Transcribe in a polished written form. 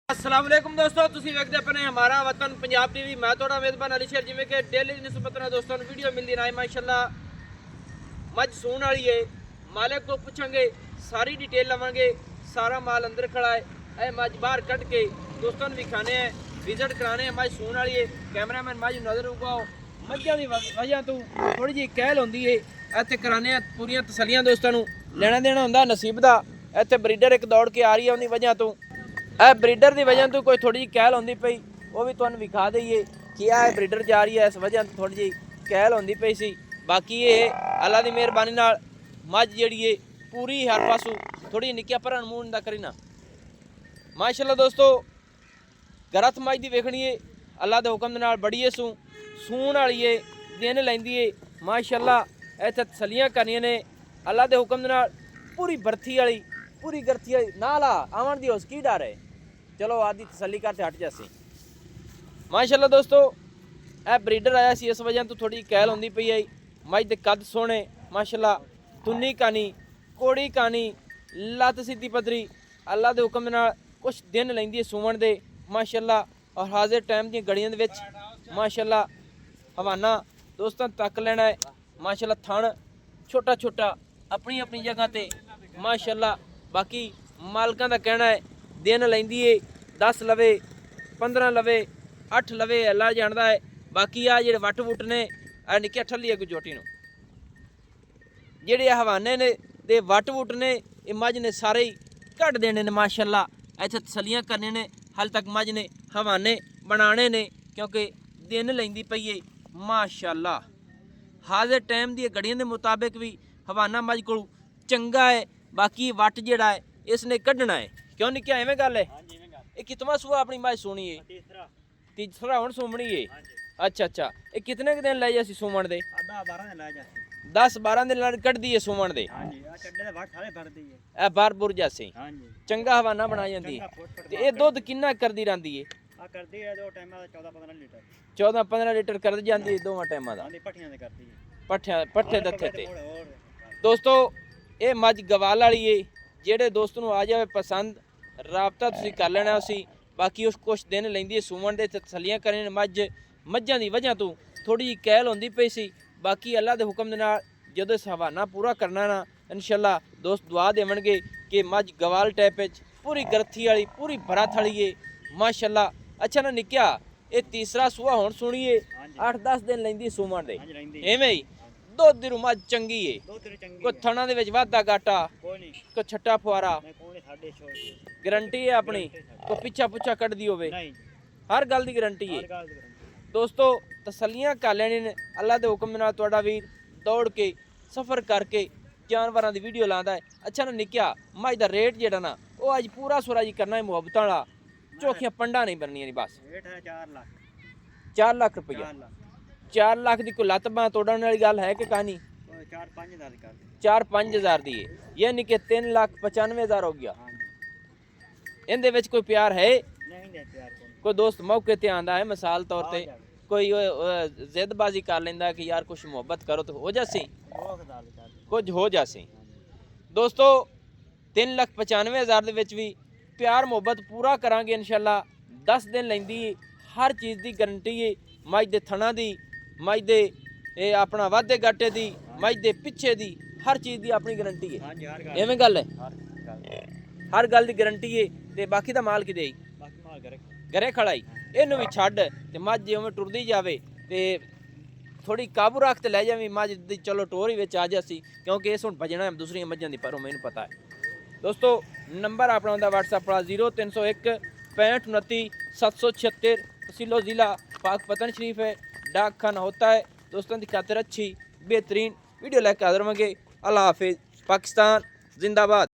अस्सलाम वालेकुम दोस्तों, ਤੁਸੀਂ ਵੇਖਦੇ ਆਪਣੇ ਹਮਾਰਾ ਵਤਨ ਪੰਜਾਬ ਟੀਵੀ। ਮੈਂ ਤੁਹਾਡਾ ਮੇਜ਼ਬਾਨ ਅਲੀ ਸ਼ੇਰ। ਜਿਵੇਂ ਕਿ ਡੇਲੀ ਦੀ ਨਿਸਬਤ ਨਾਲ ਦੋਸਤਾਂ ਨੂੰ ਵੀਡੀਓ ਮਿਲਦੀ ਰਹੇ ਮਾਸ਼ਾਅੱਲਾ। ਮੱਝ ਸੂਣ ਵਾਲੀ ਏ, ਮਾਲਕ ਤੋਂ ਪੁੱਛਾਂਗੇ, ਸਾਰੀ ਡਿਟੇਲ ਲਵਾਂਗੇ। ਸਾਰਾ ਮਾਲ ਅੰਦਰ ਖੜਾ ਹੈ। ਇਹ ਮੱਝ ਬਾਹਰ ਕੱਢ ਕੇ ਦੋਸਤਾਂ ਨੂੰ ਦਿਖਾਣੇ ਹੈ, ਵਿਜ਼ਿਟ ਕਰਾਣੇ ਹੈ। ਮੱਝ ਸੂਣ ਵਾਲੀ ਏ। ਕੈਮਰਾਮੈਨ ਮੱਝ ਨਜ਼ਰ ਉਗਾਓ। ਮੱਝਾਂ ਦੀ ਵਜ੍ਹਾ ਤੋਂ ਥੋੜੀ ਜਿਹੀ ਕਹਿਲ ਹੁੰਦੀ ਏ। ਇੱਥੇ ਕਰਾਣੇ ਆ ਪੂਰੀਆਂ ਤਸੱਲੀਆਂ। ਦੋਸਤਾਂ ਨੂੰ ਲੈਣਾ ਦੇਣਾ ਹੁੰਦਾ ਨਸੀਬ ਦਾ। ਇੱਥੇ ਬਰੀਡਰ ਇੱਕ ਦੌੜ ਕੇ ਆ ਰਹੀ ਹੈ, ਉਹਦੀ ਵਜ੍ਹਾ ਤੋਂ ਇਹ ਬਰੀਡਰ ਦੀ ਵਜ੍ਹਾ ਤੋਂ ਕੋਈ ਥੋੜੀ ਜਿਹੀ ਕਹਿਲ ਹੁੰਦੀ ਪਈ, ਉਹ ਵੀ ਤੁਹਾਨੂੰ ਵਿਖਾ ਦਈਏ ਕਿ ਇਹ ਬਰੀਡਰ ਜਾ ਰਹੀ ਹੈ। ਇਸ ਵਜ੍ਹਾ ਤੋਂ ਥੋੜੀ ਜਿਹੀ ਕਹਿਲ ਹੁੰਦੀ ਪਈ ਸੀ। ਬਾਕੀ ਇਹ ਅੱਲਾ ਦੀ ਮਿਹਰਬਾਨੀ ਨਾਲ ਮੱਝ ਜਿਹੜੀ ਏ ਪੂਰੀ ਹਰ ਪਾਸੋਂ ਥੋੜੀ ਨਿੱਕੀਆਂ ਭਰਨ ਮੂੰਹ ਦਾ ਕਰੀ ਨਾ ਮਾਸ਼ਾਅੱਲਾ। ਦੋਸਤੋ ਗਰਤ ਮੱਝ ਦੀ ਵੇਖਣੀ ਏ, ਅੱਲਾ ਦੇ ਹੁਕਮ ਦੇ ਨਾਲ ਬੜੀ ਏ ਸੂਣ ਵਾਲੀ ਏ, ਦਿਨ ਲੈਂਦੀ ਏ ਮਾਸ਼ਾਅੱਲਾ। ਇੱਥੇ ਤਸੱਲੀਆਂ ਕਰਨੀਆਂ ਨੇ ਅੱਲਾ ਦੇ ਹੁਕਮ ਦੇ ਨਾਲ। ਪੂਰੀ ਬਰਥੀ ਵਾਲੀ, ਪੂਰੀ ਗਰਥੀ ਵਾਲੀ ਨਾਲ ਆਵਣ ਦੀ ਉਸ ਕੀ ਡਰ ਹੈ। ਚਲੋ ਆਦੀ ਤਸੱਲੀ करते हट जासी माशाअल्लाह। दोस्तों ਇਹ ਬਰੀਡਰ ਆਇਆ ਸੀ, ਇਸ ਵਜ੍ਹਾ ਤੋਂ ਥੋੜੀ ਕਹਿਲ ਹੁੰਦੀ ਪਈ ਹੈ। ਮੱਝ ਦੇ ਕੱਦ ਸੋਹਣੇ ਮਾਸ਼ਾਅल्लाह, ਤੁੰਨੀ ਕਾਨੀ, ਕੋੜੀ ਕਾਨੀ, ਲੱਤ ਸਿੱਧੀ ਪੱਧਰੀ। ਅੱਲਾ ਦੇ ਹੁਕਮ ਨਾਲ ਕੁਛ ਦਿਨ ਲੈਂਦੀ ਹੈ ਸੂਵਣ ਦੇ ਮਾਸ਼ਾਅल्लाह। ਔਰ ਹਾਜ਼ਰ ਟਾਈਮ ਦੀਆਂ ਗੜੀਆਂ ਦੇ ਵਿੱਚ ਮਾਸ਼ਾਅल्लाह ਹਵਾਨਾ ਦੋਸਤਾਂ ਤੱਕ ਲੈਣਾ ਹੈ ਮਾਸ਼ਾਅल्लाह। ਥਣ ਛੋਟਾ ਛੋਟਾ ਆਪਣੀ ਆਪਣੀ ਜਗ੍ਹਾ ਤੇ ਮਾਸ਼ਾਅल्लाह। ਬਾਕੀ ਮਾਲਕਾਂ ਦਾ ਕਹਿਣਾ ਹੈ ਦਿਨ ਲੈਂਦੀ ਏ 10 ਲਵੇ, 15 ਲਵੇ, 8 ਲਵੇ, ਅੱਲਾ ਜਾਣਦਾ ਹੈ। ਬਾਕੀ ਆ ਜਿਹੜੇ ਵੱਟ ਵੁੱਟ ਨੇ ਆ ਨਿੱਕੇ ਠੱਲੀ ਕੋਈ ਜੋਟੀ ਨੂੰ ਜਿਹੜੇ ਹਵਾਨੇ ਨੇ ਤੇ ਵੱਟ ਵੁੱਟ ਨੇ ਇਹ ਮੱਝ ਨੇ ਸਾਰੇ ਹੀ ਕੱਢ ਦੇਣੇ ਨੇ ਮਾਸ਼ਾਅੱਲਾ। ਇੱਥੇ ਤਸੱਲੀਆਂ ਕਰਨੇ ਨੇ, ਹਾਲ ਤੱਕ ਮੱਝ ਨੇ ਹਵਾਨੇ ਬਣਾਣੇ ਨੇ ਕਿਉਂਕਿ ਦਿਨ ਲੈਂਦੀ ਪਈ ਏ ਮਾਸ਼ਾਅੱਲਾ। ਹਾਜ਼ਰ ਟਾਈਮ ਦੀਆਂ ਘੜੀਆਂ ਦੇ ਮੁਤਾਬਿਕ ਵੀ ਹਵਾਨਾ ਮੱਝ ਕੋਲ ਚੰਗਾ ਹੈ। ਬਾਕੀ ਵੱਟ ਜਿਹੜਾ ਹੈ ਇਸ ਨੇ ਕੱਢਣਾ ਹੈ। ਕਿਉਂ ਨਹੀਂ ਕਿਹਾ ਐਵੇਂ ਗੱਲ ਹੈ। ਇਹ ਕਿਤਨਾ ਸੂਆ ਆਪਣੀ ਮੱਝ ਸੋਣੀ ਹੈ? ਤੀਸਰਾ ਹੁਣ ਸੂਮਣੀ ਹੈ। ਅੱਛਾ ਅੱਛਾ। ਇਹ ਕਿਤਨੇ ਕੁ ਦਿਨ ਲੈ ਜਾਸੀ ਸੂਮਣ ਦੇ? 10-12 ਦਿਨ ਕੱਢਦੀ ਹੈ ਸੂਮਣ ਦੇ। ਇਹ ਬਾਰ ਬੁਰ ਜਾਸੀ ਚੰਗਾ ਹਵਾਨਾ ਬਣਾ ਜਾਂਦੀ ਹੈ। ਤੇ ਇਹ ਦੁੱਧ ਕਿੰਨਾ ਕਰਦੀ ਰਹਿੰਦੀ ਹੈ? ਕਰਦੀ ਹੈ ਦੋ ਟਾਈਮਾਂ ਦਾ 14-15 ਲੀਟਰ। 14-15 ਲੀਟਰ ਕਰ ਜਾਂਦੀ ਹੈ ਦੋਵਾਂ ਟਾਈਮਾਂ ਦਾ। ਪੱਠੀਆਂ ਦੇ ਕਰਦੀ ਹੈ ਪੱਠੇ ਦੱਥੇ ਤੇ। ਦੋਸਤੋ ਇਹ ਮੱਝ ਗਵਾਲ ਵਾਲੀ ਏ। ਜਿਹੜੇ ਦੋਸਤ ਨੂੰ ਆ ਜਾਵੇ ਪਸੰਦ ਰਾਬਤਾ ਤੁਸੀਂ ਕਰ ਲੈਣਾ ਅਸੀਂ। ਬਾਕੀ ਉਸ ਕੁਛ ਦਿਨ ਲੈਂਦੀ ਹੈ ਸੂਵਣ ਦੇ ਤਸੱਲੀਆਂ ਕਰਨ। ਮੱਝਾਂ ਦੀ ਵਜ੍ਹਾ ਤੋਂ ਥੋੜੀ ਜਿਹੀ ਕਹਿਲ ਹੁੰਦੀ ਪਈ ਸੀ। ਬਾਕੀ ਅੱਲਾ ਦੇ ਹੁਕਮ ਦੇ ਨਾਲ ਜਦੋਂ ਇਸ ਹਵਾਨਾ ਪੂਰਾ ਕਰਨਾ ਨਾ ਇਨਸ਼ਾਅੱਲਾ ਦੋਸਤ ਦੁਆ ਦੇਵਣਗੇ ਕਿ ਮੱਝ ਗਵਾਲ ਟੈਪ ਵਿੱਚ ਪੂਰੀ ਗਰਥੀ ਵਾਲੀ, ਪੂਰੀ ਬਰਤ ਵਾਲੀ ਏ ਮਾਸ਼ਾਅੱਲਾ। ਅੱਛਾ ਨਾ ਨਿੱਕਿਆ ਇਹ ਤੀਸਰਾ ਸੂਆ ਹੁਣ ਸੁਣੀਏ 8-10 ਦਿਨ ਲੈਂਦੀ ਸੂਵਣ ਦੇ ਐਵੇਂ ਹੀ। ਦੁੱਧ ਦੀ ਮੱਝ ਚੰਗੀ ਏ। ਕੋਈ ਥਣਾ ਦੇ ਵਿੱਚ ਵਾਧਾ ਘਾਟਾ ਕੋਈ ਛੱਟਾ ਫੁਆਰਾ ਗਰੰਟੀ ਹੈ ਆਪਣੀ। ਕੋਈ ਪਿੱਛਾ ਪੁੱਛਾ ਕੱਢਦੀ ਹੋਵੇ ਹਰ ਗੱਲ ਦੀ ਗਰੰਟੀ ਹੈ। ਦੋਸਤੋ ਤਸੱਲੀਆਂ ਕਰ ਲੈਣੇ ਨੇ ਅੱਲਾ ਦੇ ਹੁਕਮ ਨਾਲ। ਤੁਹਾਡਾ ਵੀਰ ਦੌੜ ਕੇ ਸਫ਼ਰ ਕਰਕੇ ਜਾਨਵਰਾਂ ਦੀ ਵੀਡੀਓ ਲਾਉਂਦਾ ਹੈ। ਅੱਛਾ ਨਾ ਨਿੱਕਿਆ ਮੱਝ ਦਾ ਰੇਟ ਜਿਹੜਾ ਨਾ ਉਹ ਅੱਜ ਪੂਰਾ ਸੁਰਾ ਜੀ ਕਰਨਾ ਹੈ ਮੁਹੱਬਤਾਂ ਵਾਲਾ। ਚੋਖੀਆਂ ਪੰਡਾਂ ਨਹੀਂ ਬਣਨੀਆਂ ਨਹੀਂ ਬਸ। 4 ਲੱਖ ਰੁਪਈਆ। 4 ਲੱਖ ਦੀ ਕੋਈ ਲੱਤ ਬਾਂਹ ਤੋੜਨ ਵਾਲੀ ਗੱਲ ਹੈ ਕਿ ਕਹਾਣੀ? 4-5 ਹਜ਼ਾਰ ਦੀ ਹੈ, ਯਾਨੀ ਕਿ 3,95,000 ਹੋ ਗਿਆ। ਇਹਦੇ ਵਿੱਚ ਕੋਈ ਪਿਆਰ ਹੈ? ਕੋਈ ਦੋਸਤ ਮੌਕੇ ਤੇ ਆਂਦਾ ਹੈ ਮਿਸਾਲ ਤੌਰ ਤੇ ਕੋਈ ਜ਼ਿੱਦਬਾਜ਼ੀ ਕਰ ਲੈਂਦਾ ਕਿ ਯਾਰ ਕੁਛ ਮੁਹੱਬਤ ਕਰੋ ਤਾਂ ਹੋ ਜਾਸੀ, ਕੁਝ ਹੋ ਜਾਸੀ। ਦੋਸਤੋ 3,95,000 ਦੇ ਵਿੱਚ ਵੀ ਪਿਆਰ ਮੁਹੱਬਤ ਪੂਰਾ ਕਰਾਂਗੇ ਇਨਸ਼ਾਅੱਲਾ। 10 ਦਿਨ ਲੈਂਦੀ ਹਰ ਚੀਜ਼ ਦੀ ਗਰੰਟੀ ਹੈ। ਮੱਝ ਦੇ ਥਣਾ ਦੀ, ਮੱਝ ਦੇ ਇਹ ਆਪਣਾ ਵਾਧੇ ਗਾਟੇ ਦੀ, ਮੱਝ ਦੇ ਪਿੱਛੇ ਦੀ, ਹਰ ਚੀਜ਼ ਦੀ ਆਪਣੀ ਗਰੰਟੀ ਹੈ। ਐਵੇਂ ਗੱਲ ਹੈ, ਹਰ ਗੱਲ ਦੀ ਗਰੰਟੀ ਹੈ। ਤੇ ਬਾਕੀ ਦਾ ਮਾਲ ਕਿਦੇ ਘਰੇ ਖੜਾਈ ਇਹਨੂੰ ਵੀ ਛੱਡ ਤੇ ਮੱਝ ਜਿਵੇਂ ਟੁਰਦੀ ਜਾਵੇ ਤੇ ਥੋੜੀ ਕਾਬੂ ਰੱਖ ਤੇ ਲੈ ਜਾਵੀਂ ਮੱਝ ਦੀ। ਚਲੋ ਟੋਰੀ ਵਿੱਚ ਆ ਜਾਸੀ ਕਿਉਂਕਿ ਇਸ ਹੁਣ ਭਜਣਾ ਦੂਸਰੀਆਂ ਮੱਝਾਂ ਦੀ ਪਰੋਂ ਮੈਨੂੰ ਪਤਾ ਹੈ। ਦੋਸਤੋ ਨੰਬਰ ਆਪਣਾ ਹੁੰਦਾ WhatsApp ਵਾਲਾ 0301 65 29 776। तहसीलो ज़िला पाकपतन शरीफ है। डाक खाना होता है। दोस्तों की खातिर अच्छी बेहतरीन वीडियो लेकर हाजिर होंगे। अल्लाह हाफिज़। पाकिस्तान जिंदाबाद।